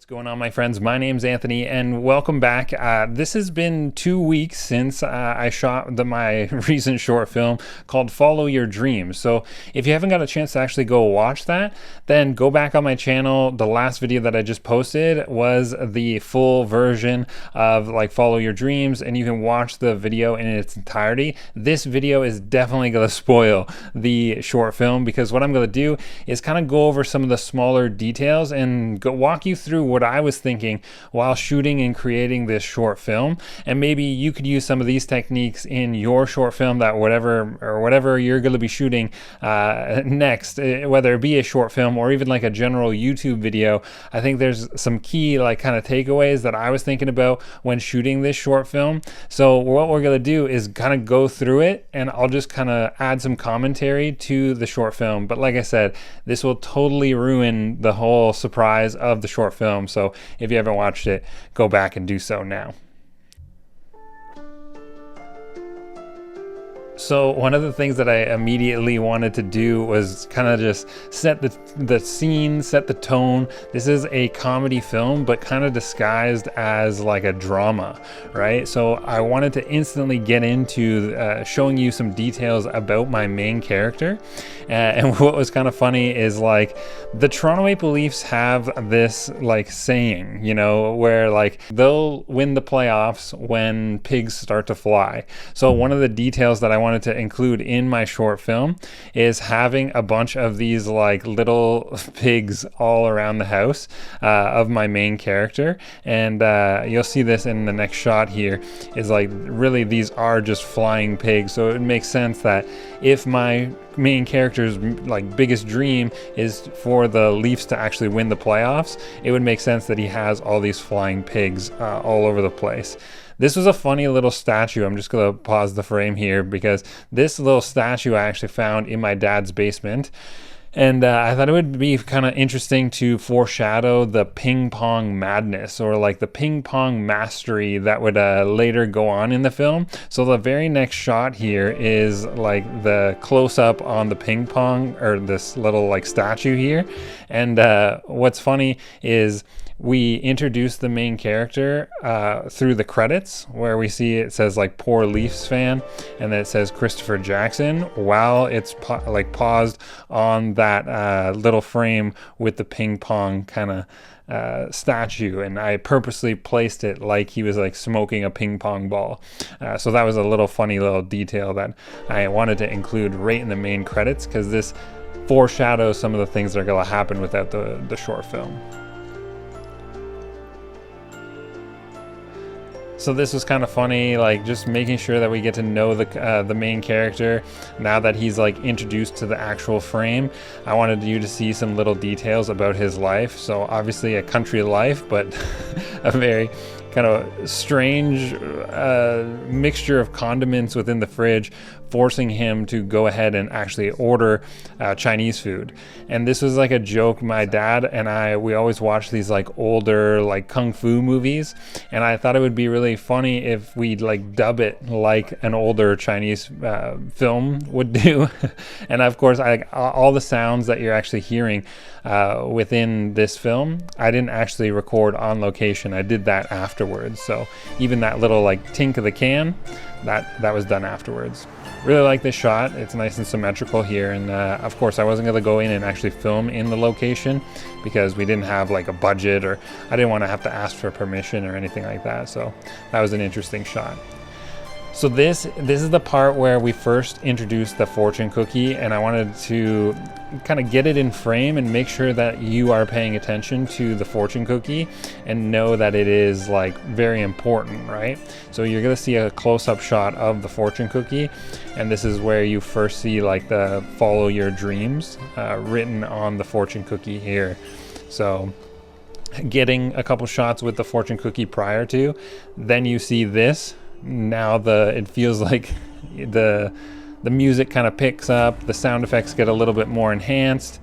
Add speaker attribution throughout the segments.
Speaker 1: What's going on, my friends? My name's Anthony, and welcome back. This has been 2 weeks since I shot my recent short film called Follow Your Dreams. So if you haven't got a chance to actually go watch that, then go back on my channel. The last video that I just posted was the full version of Follow Your Dreams, and you can watch the video in its entirety. This video is definitely going to spoil the short film, because what I'm going to do is kind of go over some of the smaller details and walk you through what I was thinking while shooting and creating this short film. And maybe you could use some of these techniques in your short film, that whatever you're going to be shooting next, whether it be a short film or even like a general YouTube video. I think there's some key kind of takeaways that I was thinking about when shooting this short film. So what we're going to do is kind of go through it, and I'll just kind of add some commentary to the short film. But like I said, this will totally ruin the whole surprise of the short film. So if you haven't watched it, go back and do so now. So one of the things that I immediately wanted to do was kind of just set the scene, set the tone. This is a comedy film, but kind of disguised as like a drama, right? So I wanted to instantly get into showing you some details about my main character. And what was kind of funny is the Toronto Maple Leafs have this saying, where they'll win the playoffs when pigs start to fly. So one of the details that I wanted to include in my short film is having a bunch of these little pigs all around the house of my main character. And you'll see this in the next shot here, is really these are just flying pigs. So it makes sense that if my main character's biggest dream is for the Leafs to actually win the playoffs, it would make sense that he has all these flying pigs all over the place. This was a funny little statue. I'm just going to pause the frame here, because this little statue I actually found in my dad's basement. And I thought it would be kind of interesting to foreshadow the ping pong madness, or the ping pong mastery that would later go on in the film. So the very next shot here is the close up on the ping pong, or this little statue here. And what's funny is we introduce the main character through the credits, where we see it says poor Leafs fan, and then it says Christopher Jackson, while it's paused on that little frame with the ping pong kind of statue. And I purposely placed it like he was smoking a ping pong ball. So that was a little funny little detail that I wanted to include right in the main credits, because this foreshadows some of the things that are going to happen without the short film. So this was kind of funny, just making sure that we get to know the main character now that he's introduced to the actual frame. I wanted you to see some little details about his life. So obviously a country life, but a very kind of strange mixture of condiments within the fridge, forcing him to go ahead and actually order Chinese food. And this was a joke. My dad and we always watch these older kung fu movies, and I thought it would be really funny if we dub it like an older Chinese film would do. And of course, all the sounds that you're actually hearing within this film, I didn't actually record on location. I did that afterwards. So even that little tink of the can, that was done afterwards. Really like this shot. It's nice and symmetrical here. And of course, I wasn't going to go in and actually film in the location, because we didn't have a budget, or I didn't want to have to ask for permission or anything like that. So that was an interesting shot. So this is the part where we first introduced the fortune cookie, and I wanted to kind of get it in frame and make sure that you are paying attention to the fortune cookie and know that it is very important, right? So you're going to see a close-up shot of the fortune cookie, and this is where you first see the Follow Your Dreams written on the fortune cookie here. So getting a couple shots with the fortune cookie prior to, then you see this. Now it feels like the music kind of picks up, the sound effects get a little bit more enhanced,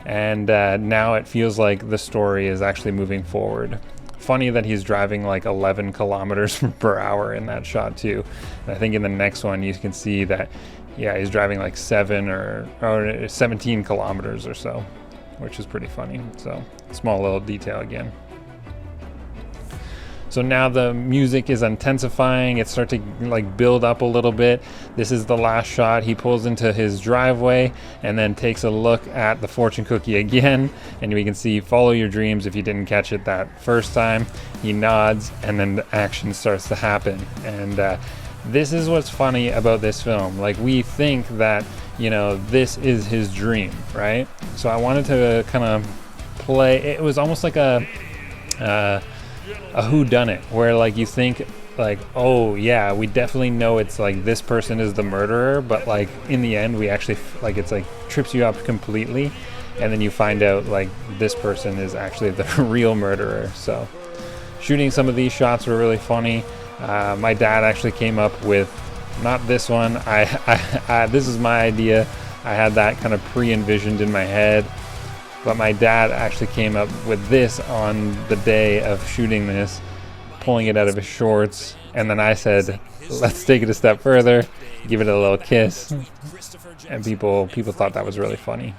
Speaker 1: and now it feels like the story is actually moving forward. Funny that he's driving 11 kilometers per hour in that shot too. And I think in the next one you can see that, yeah, he's driving 7 or 17 kilometers or so, which is pretty funny. So small little detail again. So now the music is intensifying. It's starting to like build up a little bit. This is the last shot. He pulls into his driveway and then takes a look at the fortune cookie again. And we can see follow your dreams if you didn't catch it that first time. He nods and then the action starts to happen. And this is what's funny about this film. Like, we think that, you know, this is his dream, right? So I wanted to kind of play, it was almost like a whodunit, where like you think like, oh yeah, we definitely know it's like this person is the murderer, but like in the end we actually like, it's like trips you up completely, and then you find out like this person is actually the real murderer. So shooting some of these shots were really funny. My dad actually came up with, not this one, I this is my idea. I had that kind of pre-envisioned in my head, but my dad actually came up with this on the day of shooting this, pulling it out of his shorts, and then I said, let's take it a step further, give it a little kiss, and people thought that was really funny.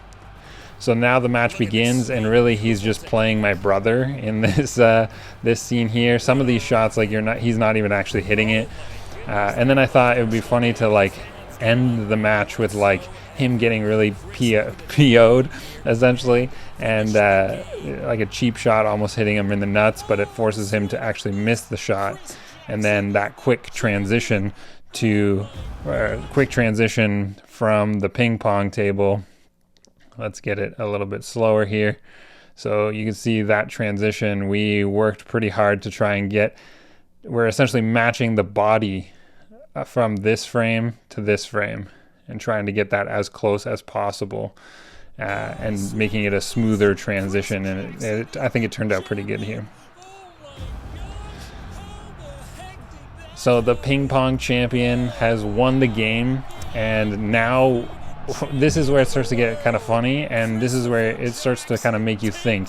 Speaker 1: So now the match begins, and really he's just playing my brother in this this scene here. Some of these shots, like he's not even actually hitting it, and then I thought it would be funny to like end the match with like him getting really PO'd essentially, and like a cheap shot almost hitting him in the nuts, but it forces him to actually miss the shot. And then that quick transition from the ping pong table. Let's get it a little bit slower here. So you can see that transition, we worked pretty hard to try and we're essentially matching the body from this frame to this frame, and trying to get that as close as possible, and making it a smoother transition. And I think it turned out pretty good here. So the ping pong champion has won the game, and now this is where it starts to get kind of funny, and this is where it starts to kind of make you think.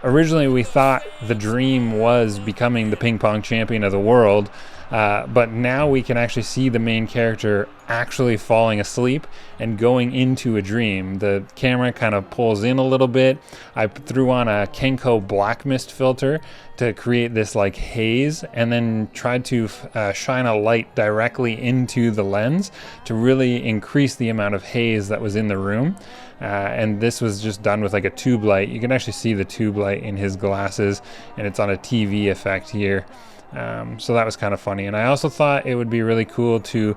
Speaker 1: Originally, we thought the dream was becoming the ping pong champion of the world, but now we can actually see the main character actually falling asleep and going into a dream. The camera kind of pulls in a little bit. I threw on a Kenko black mist filter to create this like haze, and then tried to shine a light directly into the lens to really increase the amount of haze that was in the room. And this was just done with like a tube light. You can actually see the tube light in his glasses, and it's on a TV effect here. So that was kind of funny. And I also thought it would be really cool to,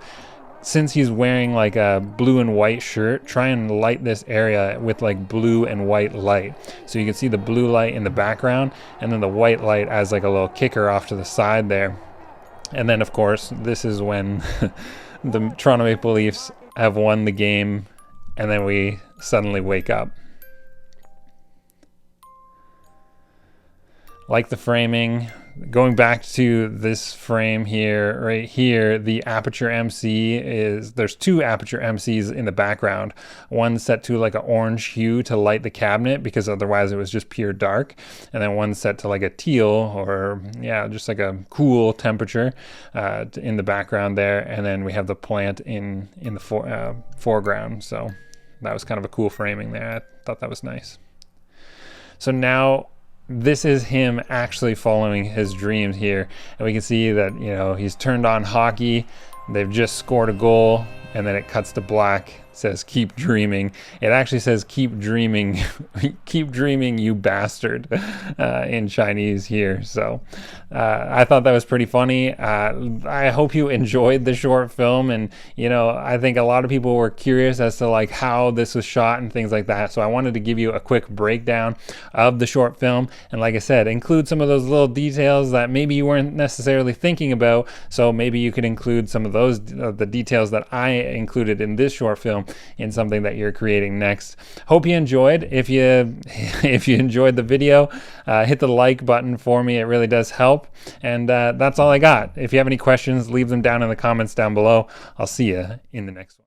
Speaker 1: since he's wearing like a blue and white shirt, try and light this area with like blue and white light. So you can see the blue light in the background, and then the white light as like a little kicker off to the side there. And then of course, this is when the Toronto Maple Leafs have won the game, and then we suddenly wake up. Like the framing, going back to this frame here, right here, the Aperture MC there's two Aperture MCs in the background. One set to like an orange hue to light the cabinet, because otherwise it was just pure dark. And then one set to like a teal, or yeah, just like a cool temperature in the background there. And then we have the plant in the foreground. So that was kind of a cool framing there. I thought that was nice. So now this is him actually following his dreams here, and we can see that, you know, he's turned on hockey. They've just scored a goal, and then it cuts to black. It says keep dreaming. It actually says keep dreaming keep dreaming, you bastard, in Chinese here. So I thought that was pretty funny. I hope you enjoyed the short film, and you know, I think a lot of people were curious as to like how this was shot and things like that. So I wanted to give you a quick breakdown of the short film, and like I said, include some of those little details that maybe you weren't necessarily thinking about. So maybe you could include some of those the details that I included in this short film in something that you're creating next. Hope you enjoyed. If you enjoyed the video, hit the like button for me. It really does help. And that's all I got. If you have any questions, leave them down in the comments down below. I'll see you in the next one.